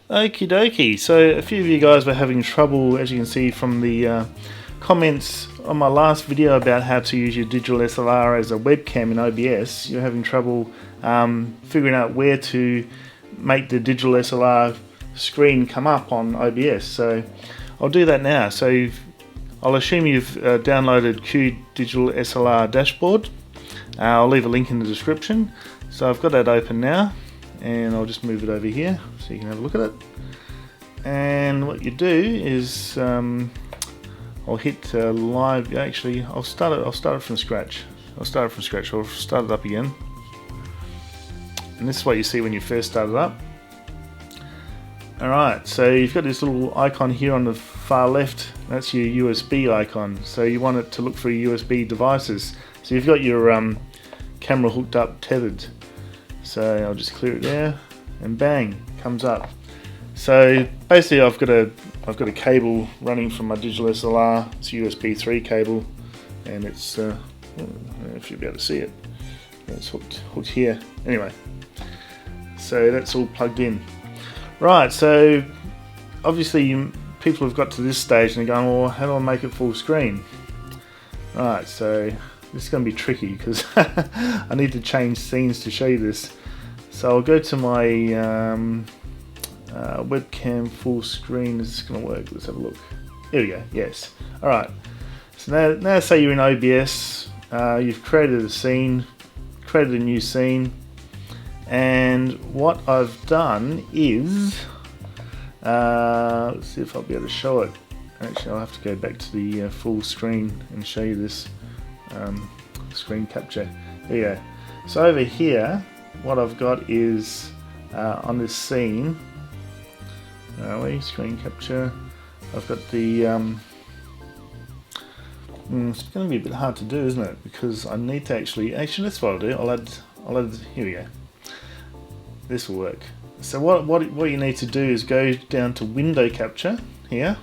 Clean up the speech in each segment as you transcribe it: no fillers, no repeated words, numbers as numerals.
Okie dokie, so a few of you guys were having trouble, as you can see from the comments on my last video about how to use your digital SLR as a webcam in OBS. You're having trouble figuring out where to make the digital SLR screen come up on OBS, so I'll do that now. So I'll assume you've downloaded qDSLR dashboard. I'll leave a link in the description. So I've got that open now, and I'll just move it over here so you can have a look at it. And what you do is I'll hit live. Actually, I'll start it from scratch. I'll start it up again. And this is what you see when you first start it up. Alright, so you've got this little icon here on the far left. That's your USB icon. So you want it to look for your USB devices. So you've got your camera hooked up, tethered. So I'll just clear it there, and bang, comes up. So basically, I've got a cable running from my digital SLR. It's a USB 3 cable, and it's I don't know if you'll be able to see it. It's hooked here. Anyway, so that's all plugged in. Right. So obviously, people have got to this stage and they're going, "Well, how do I make it full screen?" Right. So this is going to be tricky because I need to change scenes to show you this. So I'll go to my Webcam Fullscreen. Is this going to work? Let's have a look. Here we go. Yes. Alright. So now say you're in OBS. You've created a scene, created a new scene. And what I've done is, let's see if I'll be able to show it. Actually, I'll have to go back to the full screen and show you this. Screen capture. There you go. So over here, what I've got is on this scene. Screen capture. I've got the. It's going to be a bit hard to do, isn't it? Because I need to actually. That's what I'll do. I'll add. Here we go. This will work. So what you need to do is go down to Window Capture here.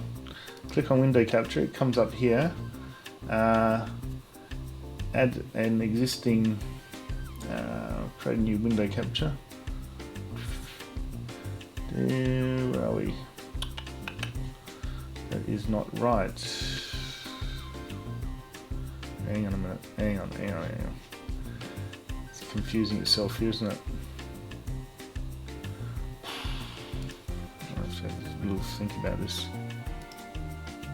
Click on Window Capture. It comes up here. Add an existing, create a new window capture. Where are we? That is not right. Hang on a minute. Hang on. It's confusing itself here, isn't it? I'll have to have a little think about this.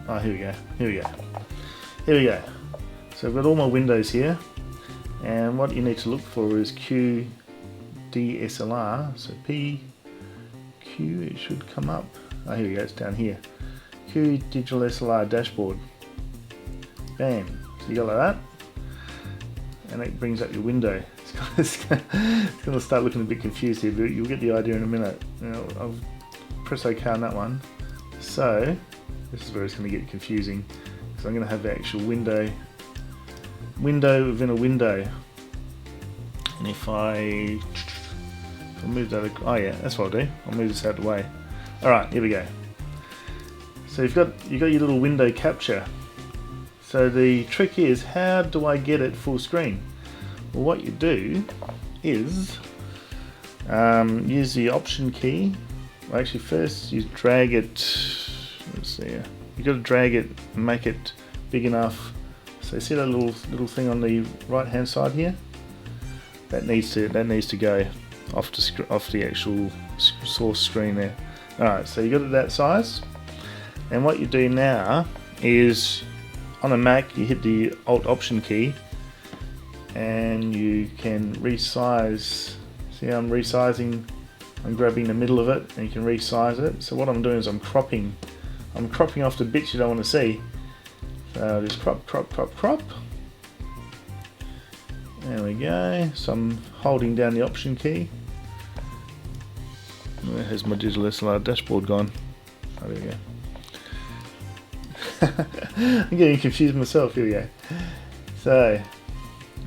Oh, here we go. So I've got all my windows here, and what you need to look for is qDSLR. So Q, it should come up. Oh, here we go, it's down here. qDSLR dashboard. Bam. So you go like that, and it brings up your window. It's going to start looking a bit confused here, but you'll get the idea in a minute. I'll press OK on that one. So this is where it's going to get confusing, because I'm going to have the actual window within a window, and if I move that, oh yeah, that's what I'll do. I'll move this out of the way. Alright, here we go. So you've got your little window capture. So the trick is, how do I get it full screen? Well, what you do is use the Option key. Well, actually first you drag it, let's see, you've got to drag it and make it big enough. So see that little thing on the right hand side here? That needs to go off the actual source screen there. Alright, so you got it that size, and what you do now is, on a Mac you hit the Alt Option key and you can resize. See how I'm resizing? I'm grabbing the middle of it and you can resize it. So what I'm doing is I'm cropping off the bits you don't want to see. So just crop. There we go. So I'm holding down the Option key. There's my digital SLR dashboard gone. Oh, there we go. I'm getting confused myself. Here we go. So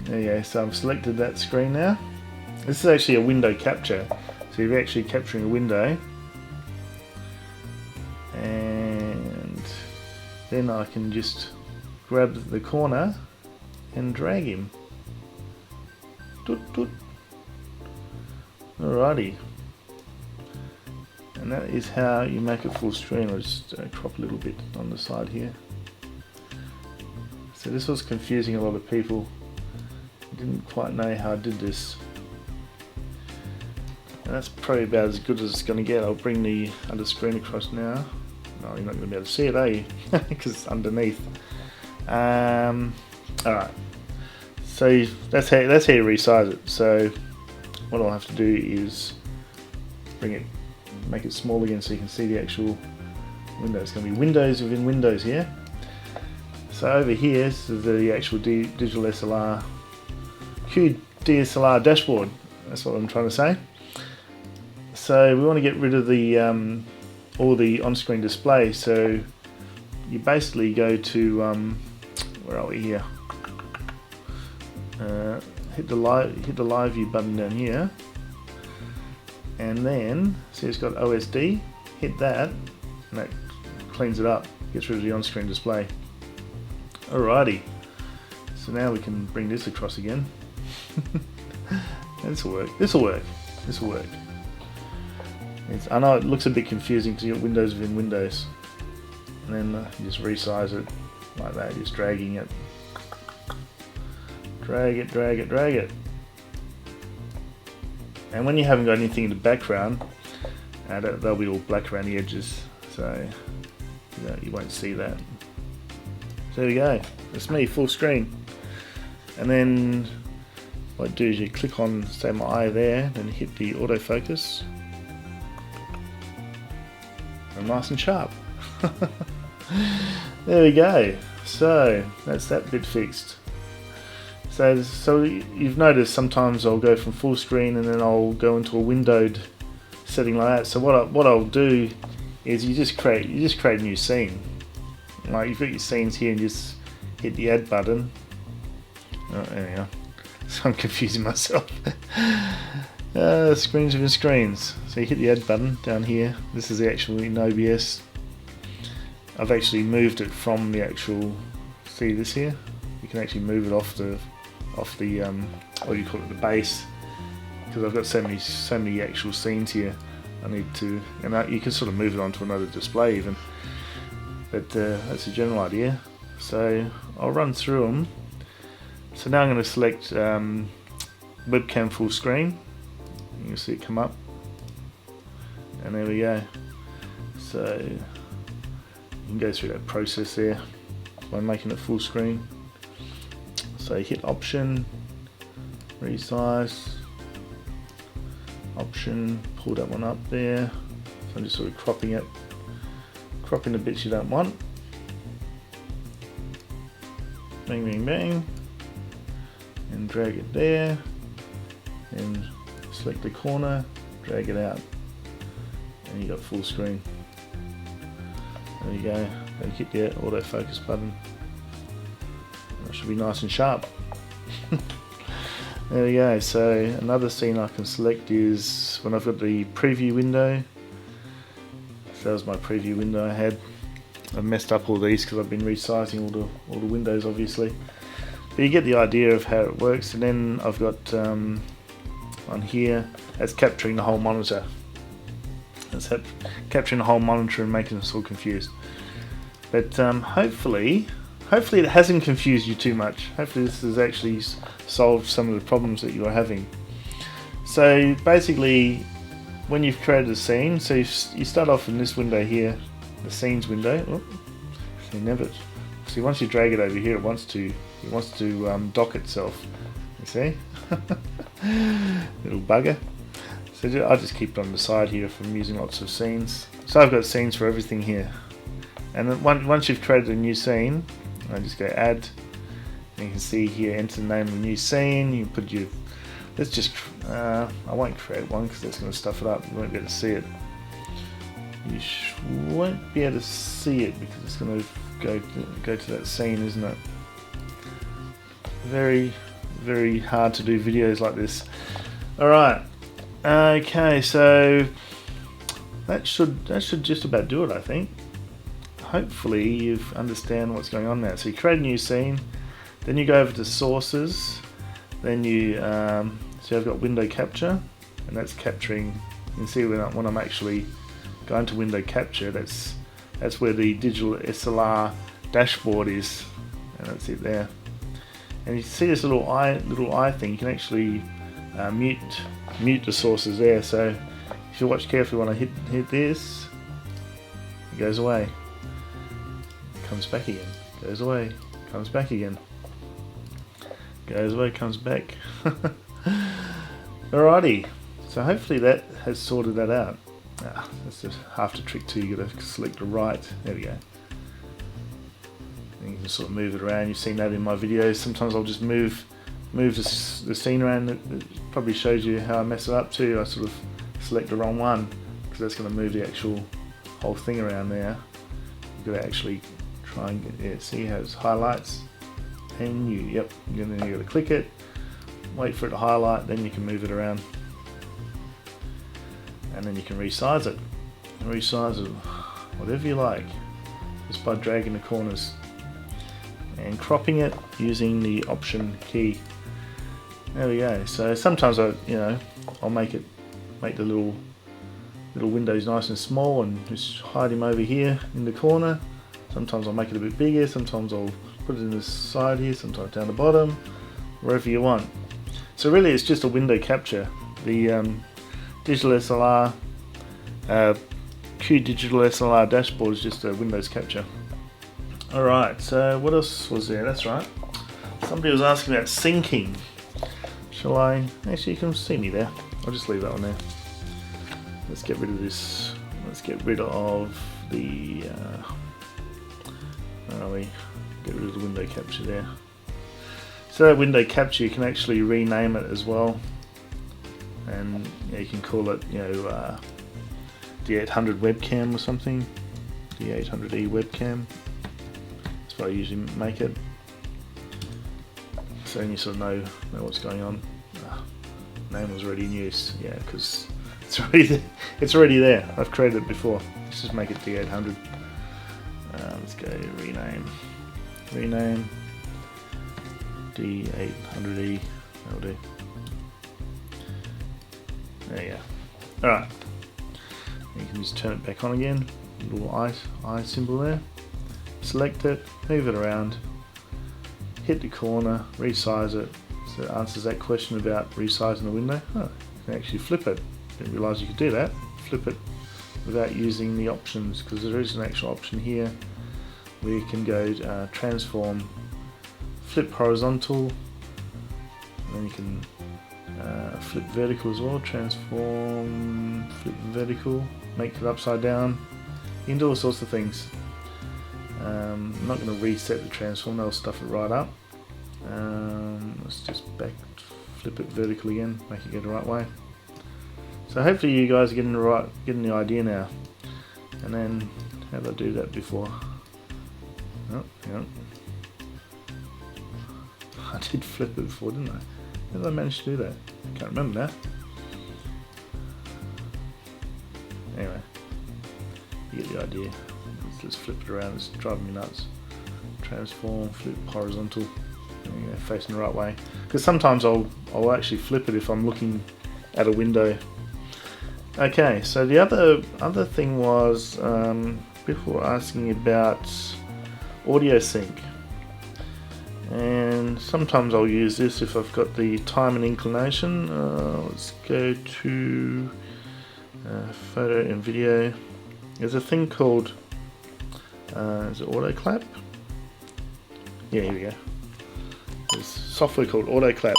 there you go. So I've selected that screen now. This is actually a window capture. So you're actually capturing a window. And then I can just grab the corner and drag him. Toot toot. Alrighty. And that is how you make it full screen. I'll just crop a little bit on the side here. So this was confusing a lot of people. I didn't quite know how I did this. And that's probably about as good as it's going to get. I'll bring the other screen across now. No, you're not going to be able to see it, are you? Because it's underneath. Alright. So that's how you resize it. So what I'll have to do is make it small again so you can see the actual window. It's going to be windows within windows here. So over here this is the actual digital SLR qDSLR dashboard. That's what I'm trying to say. So we want to get rid of the all the on-screen display. So you basically go to where are we here? Hit the live view button down here, and then see it's got OSD. Hit that, and that cleans it up, gets rid of the on-screen display. Alrighty, so now we can bring this across again. This will work. This will work. This will work. I know it looks a bit confusing because you got windows within windows, and then you just resize it like that, just dragging it. Drag it, drag it, drag it. And when you haven't got anything in the background, they'll be all black around the edges, so you won't see that. So there we go. That's me, full screen. And then what I do is you click on, say, my eye there, then hit the autofocus. And nice and sharp. There we go. So that's that bit fixed. So you've noticed sometimes I'll go from full screen and then I'll go into a windowed setting like that. So what I'll do is you just create a new scene. Like you've got your scenes here and just hit the add button. Oh, there you are. So I'm confusing myself. Screens within screens. So you hit the add button down here. This is actually in OBS. I've actually moved it from the actual. See this here? You can actually move it off the what do you call it, the base, because I've got so many actual scenes here. I need to, and you can sort of move it onto another display even. But that's the general idea. So I'll run through them. So now I'm going to select Webcam Fullscreen. You can see it come up, and there we go. So you can go through that process there by making it full screen. So hit option, resize, option, pull that one up there. So I'm just sort of cropping the bits you don't want. Bang, bang, bang, and drag it there, and select the corner, drag it out, and you got full screen. There you go. Then hit the autofocus button. That should be nice and sharp. There we go. So another scene I can select is when I've got the preview window. So that was my preview window I had. I've messed up all these because I've been resizing all the windows obviously. But you get the idea of how it works. And then I've got on here, that's capturing the whole monitor. That's capturing the whole monitor and making us all confused. But hopefully it hasn't confused you too much. Hopefully this has actually solved some of the problems that you are having. So basically, when you've created a scene, so you start off in this window here, the scenes window. See, once you drag it over here, it wants to dock itself. You see, little bugger. So I'll just keep it on the side here from using lots of scenes. So I've got scenes for everything here. And then once you've created a new scene, I just go add, and you can see here, enter the name of the new scene. You can put your, let's just, I won't create one because that's going to stuff it up. You won't be able to see it. You won't be able to see it because it's going to go to that scene, isn't it? Very, very hard to do videos like this. Alright, okay, so that should just about do it, I think. Hopefully you understand what's going on now. So you create a new scene, then you go over to sources, then you so I've got window capture, and that's capturing. You can see when I'm actually go into window capture, that's where the digital SLR dashboard is, and that's it there. And you see this little eye thing. You can actually mute the sources there. So if you watch carefully when I hit this, it goes away, it comes back again, goes away, comes back again, goes away, comes back. Alrighty, so hopefully that has sorted that out. That's just half the trick too. You got to select the right. There we go. And you can sort of move it around. You've seen that in my videos. Sometimes I'll just move the scene around. It probably shows you how I mess it up too. I sort of select the wrong one because that's going to move the actual whole thing around there. You've got to actually try and get, see how it highlights. And yep, and then you got to click it, wait for it to highlight, then you can move it around. And then you can resize it. Resize it whatever you like, just by dragging the corners and cropping it using the option key. There we go. So sometimes I'll make the little windows nice and small and just hide him over here in the corner. Sometimes I'll make it a bit bigger. Sometimes I'll put it in the side here. Sometimes down the bottom, wherever you want. So really, it's just a window capture. The digital SLR, qDSLR dashboard is just a Windows capture. Alright, so what else was there? That's right. Somebody was asking about syncing. Shall I? Actually, you can see me there. I'll just leave that one there. Let's get rid of this. Let's get rid of the. Where are we? Get rid of the window capture there. So that window capture, you can actually rename it as well. And you can call it, D800 webcam or something. D800E webcam. That's what I usually make it. So then you sort of know what's going on. Name was already in use, yeah, because it's already there. I've created it before. Let's just make it D800. Let's go rename D800E. That'll do. There you go. Alright. You can just turn it back on again. Little eye symbol there. Select it, move it around, hit the corner, resize it. So it answers that question about resizing the window. Oh, you can actually flip it. Didn't realise you could do that. Flip it without using the options, because there is an actual option here where you can go transform, flip horizontal, and then you can flip vertical as well, transform, flip vertical, make it upside down. You can do all sorts of things. I'm not going to reset the transform, that'll stuff it right up. Let's just flip it vertical again, make it go the right way. So hopefully you guys are getting the idea now. And then, how did I do that before? Oh, yeah. I did flip it before, didn't I? How did I manage to do that? I can't remember now. Anyway, you get the idea. Let's flip it around, it's driving me nuts. Transform, flip horizontal, facing the right way. Because sometimes I'll actually flip it if I'm looking at a window. Okay, so the other thing was, people were asking about audio sync. And sometimes I'll use this if I've got the time and inclination. Let's go to photo and video. There's a thing called, is it auto clap? Yeah, here we go. There's software called auto clap.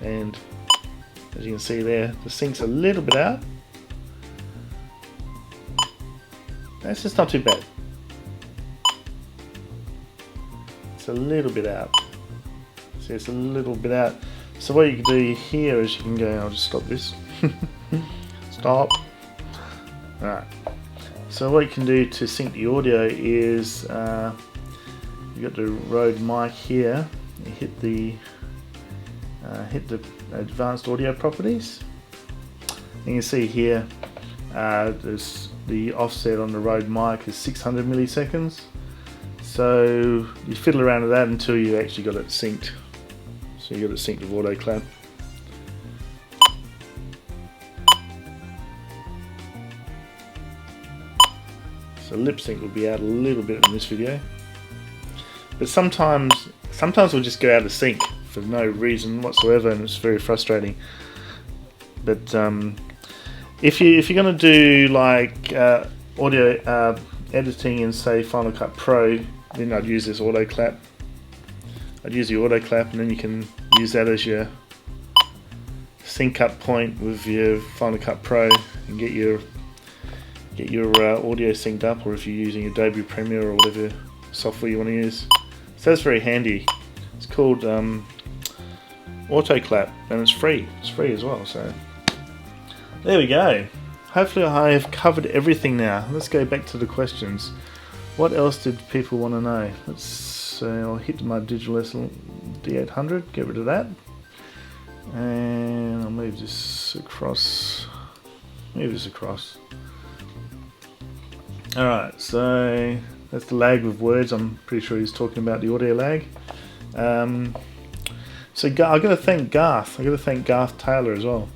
And as you can see there, the sync's a little bit out. That's just not too bad. It's a little bit out. See, it's a little bit out. So what you can do here is you can go, I'll just stop this. Stop. Alright. So what you can do to sync the audio is, you've got the Rode mic here. You hit the advanced audio properties. You can see here, there's the offset on the Rode mic is 600 milliseconds. So you fiddle around with that until you actually got it synced. So you got it synced with auto clap. So lip sync will be out a little bit in this video. But sometimes we'll just go out of sync for no reason whatsoever, and it's very frustrating. But if you're going to do like audio editing in, say, Final Cut Pro, then I'd use this auto clap. I'd use the auto clap, and then you can use that as your sync up point with your Final Cut Pro and get your audio synced up, or if you're using Adobe Premiere or whatever software you want to use. So that's very handy. It's called auto clap, and it's free. It's free as well. So there we go. Hopefully I have covered everything now. Let's go back to the questions. What else did people want to know? I'll hit my digital D800, get rid of that. And I'll move this across. Alright, so that's the lag with words. I'm pretty sure he's talking about the audio lag. So I've got to thank Garth. I've got to thank Garth Taylor as well,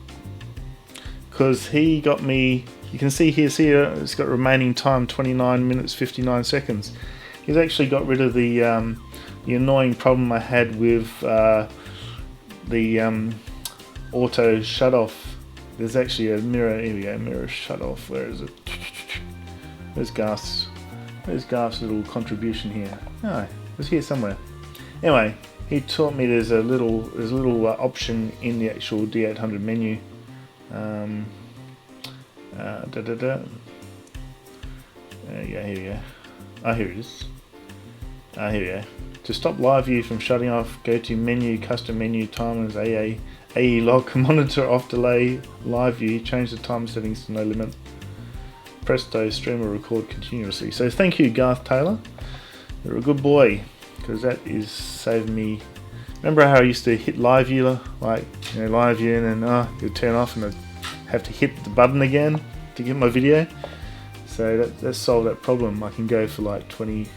because he got me. You can see here, it's got remaining time 29 minutes 59 seconds. He's actually got rid of the annoying problem I had with the auto shut off. There's actually a mirror. Here we go, mirror shut off. Where is it? Where's Garth's little contribution here? Oh, it was here somewhere. Anyway, he taught me there's a little option in the actual D800 menu. There you go, here we go. Oh, here it is. Here we go. To stop live view from shutting off, go to menu, custom menu, timers, AE log, monitor off delay, live view, change the time settings to no limit. Presto, stream or record continuously. So thank you, Garth Taylor. You're a good boy, because that is saving me. Remember how I used to hit live view, like, you know, live view, and then it would turn off and I'd have to hit the button again to get my video. So that solved that problem. I can go for like 20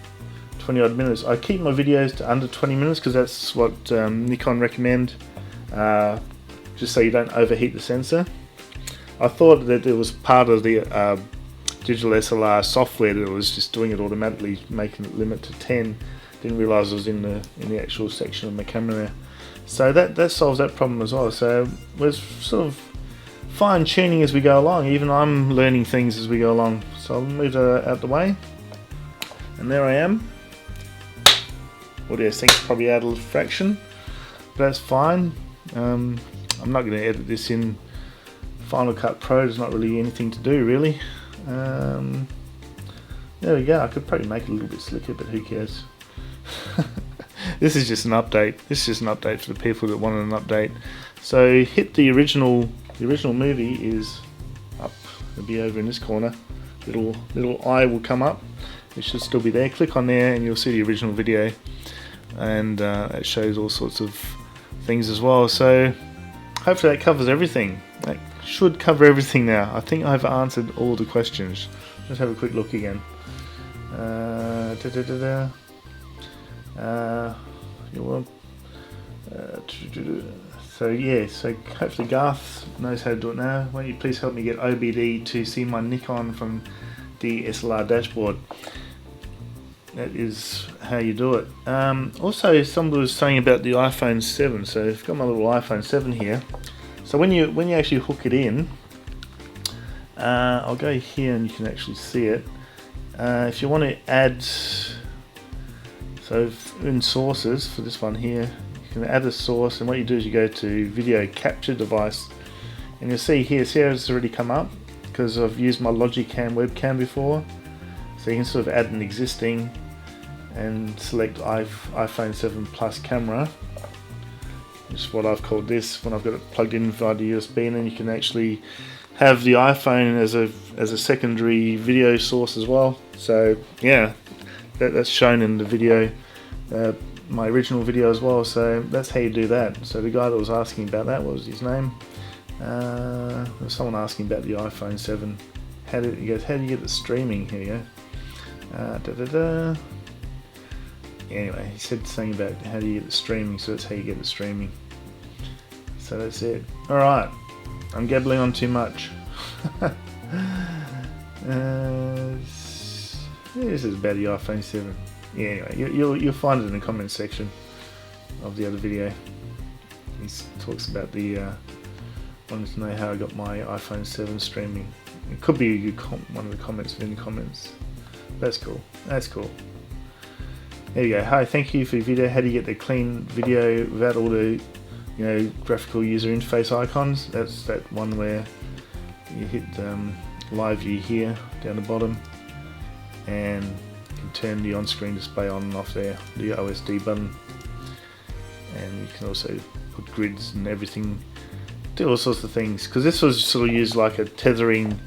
odd minutes. I keep my videos to under 20 minutes because that's what Nikon recommend, just so you don't overheat the sensor. I thought that it was part of the digital SLR software that it was just doing it automatically, making it limit to 10. Didn't realise it was in the actual section of my camera there. So that solves that problem as well. So we're sort of fine tuning as we go along. Even I'm learning things as we go along. So I'll move that out the way, and there I am. Audio sync's probably out a little fraction, but that's fine. I'm not going to edit this in Final Cut Pro. There's not really anything to do really. There we go. I could probably make it a little bit slicker, but who cares? This is just an update. This is just an update for the people that want an update. So hit the original. The original movie is up. It'll be over in this corner. Little eye will come up. It should still be there. Click on there, and you'll see the original video, and it shows all sorts of things as well. So hopefully that covers everything. That should cover everything now. I think I've answered all the questions. Let's have a quick look again. So yeah, so hopefully Garth knows how to do it now. Won't you please help me get OBD to see my Nikon from DSLR dashboard? That is how you do it. Also, somebody was saying about the iPhone 7. So I've got my little iPhone 7 here. So when you actually hook it in, I'll go here and you can actually see it. If you want to add, so in sources for this one here, you can add a source, and what you do is you go to video capture device, and you'll see here, see how it's already come up because I've used my Logicam webcam before. So you can sort of add an existing and select iPhone 7 Plus camera, which is what I've called this when I've got it plugged in via the USB, and then you can actually have the iPhone as a secondary video source as well. So yeah, that's shown in the video, my original video as well. So that's how you do that. So the guy that was asking about that, what was his name? There was someone asking about the iPhone 7. How do you get the streaming? Here you go. Anyway, he said something about how do you get the streaming, so that's how you get the streaming. So that's it. Alright, I'm gabbling on too much. this is about the iPhone 7. Yeah, anyway, you'll find it in the comments section of the other video. He talks about the wanted to know how I got my iPhone 7 streaming. It could be one of the comments within the comments. That's cool. That's cool. There you go. Hi, thank you for your video. How do you get the clean video without all the, graphical user interface icons? That's that one where you hit live view here down the bottom, and you can turn the on-screen display on and off there, the OSD button, and you can also put grids and everything, do all sorts of things. Because this was sort of used like a tethering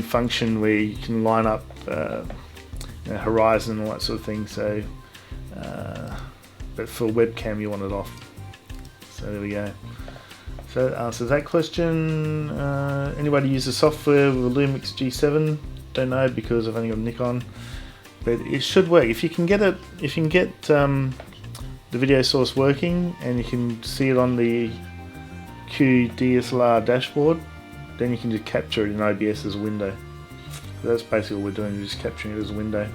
function where you can line up horizon and all that sort of thing. So, but for webcam you want it off. So there we go. So that answers that question. Anybody use the software with Lumix G7? Don't know, because I've only got Nikon, but it should work. If you can get it, the video source working and you can see it on the qDSLR dashboard, then you can just capture it in OBS as a window. So that's basically what we're doing, just capturing it as a window.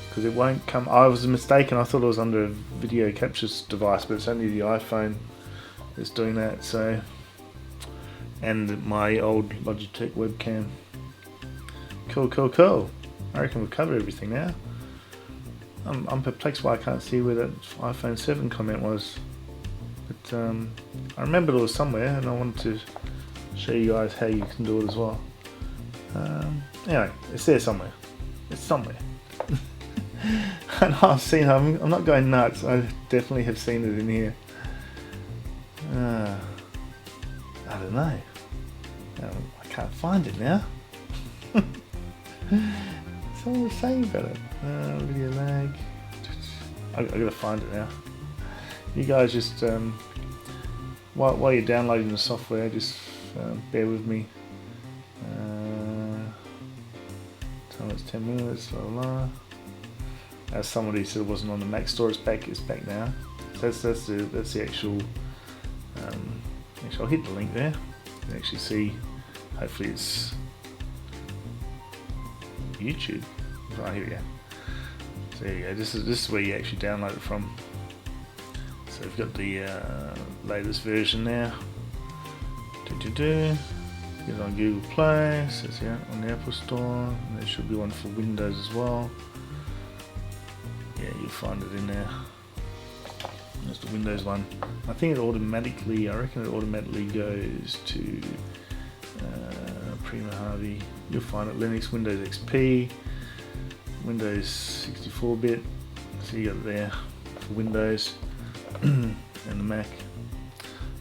Because it won't come. I was mistaken. I thought it was under a video capture device, but it's only the iPhone that's doing that. So, and my old Logitech webcam. Cool. I reckon we've covered everything now. I'm perplexed why I can't see where that iPhone 7 comment was, but I remembered it was somewhere, and I wanted to show you guys how you can do it as well. Anyway, it's there somewhere. It's somewhere. And I've seen. I'm not going nuts. I definitely have seen it in here. I don't know. I can't find it now. Someone was saying about it. Video lag. I gotta find it now. You guys just while you're downloading the software, just bear with me. Tell it's 10 minutes. Blah, blah. As somebody said, it wasn't on the Mac store. It's back now. So that's the actual. Actually, I'll hit the link there. You can actually see. Hopefully, it's YouTube. Right, here we go. So there you go. This is where you actually download it from. So we've got the latest version now. Get it on Google Play. So it's on the Apple Store. And there should be one for Windows as well. Yeah, you'll find it in there. That's the Windows one. I think I reckon it automatically goes to Prima Harvey. You'll find it Linux, Windows XP, Windows 64-bit. So you got it there for Windows and the Mac.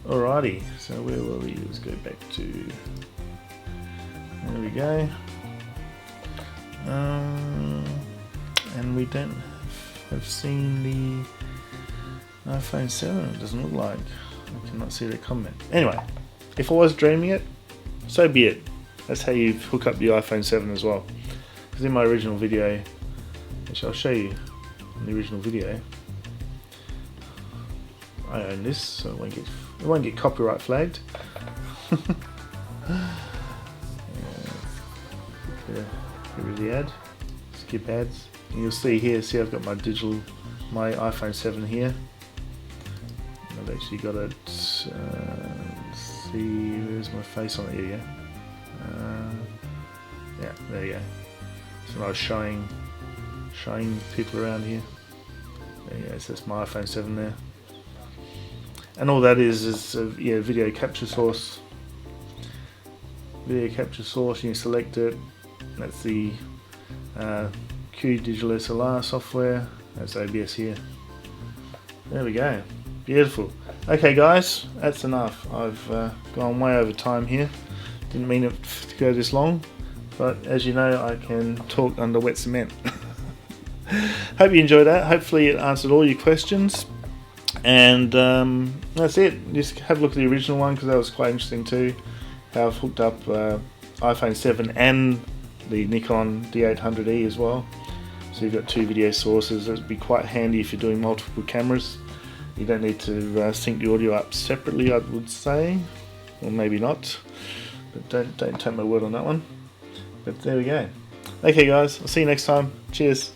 Alrighty, so where were we? Let's go back to. There we go. And we don't have seen the iPhone 7. It doesn't look like. I cannot see the comment. Anyway, if I was dreaming it, so be it. That's how you hook up the iPhone 7 as well. Because in my original video, which I'll show you in the original video, I own this, so it won't get copyright flagged. Get rid of the ad. Skip ads. And you'll see here. See, I've got my iPhone 7 here. I've actually got it. See, where's my face on it? Here you go. Yeah, there you go. So I was showing people around here. There you go. So that's my iPhone 7 there. And all that is a video capture source. Video capture source. You can select it. That's the qDSLR software. That's OBS here. There we go. Beautiful. Okay guys, that's enough. I've gone way over time here. Didn't mean it to go this long, but as you know, I can talk under wet cement. Hope you enjoyed that. Hopefully it answered all your questions. And that's it. Just have a look at the original one, because that was quite interesting too. How I've hooked up iPhone 7 and the Nikon D800E as well. So you've got two video sources. That would be quite handy if you're doing multiple cameras. You don't need to sync the audio up separately, I would say, or maybe not. But don't take my word on that one. But there we go. Okay guys, I'll see you next time. Cheers.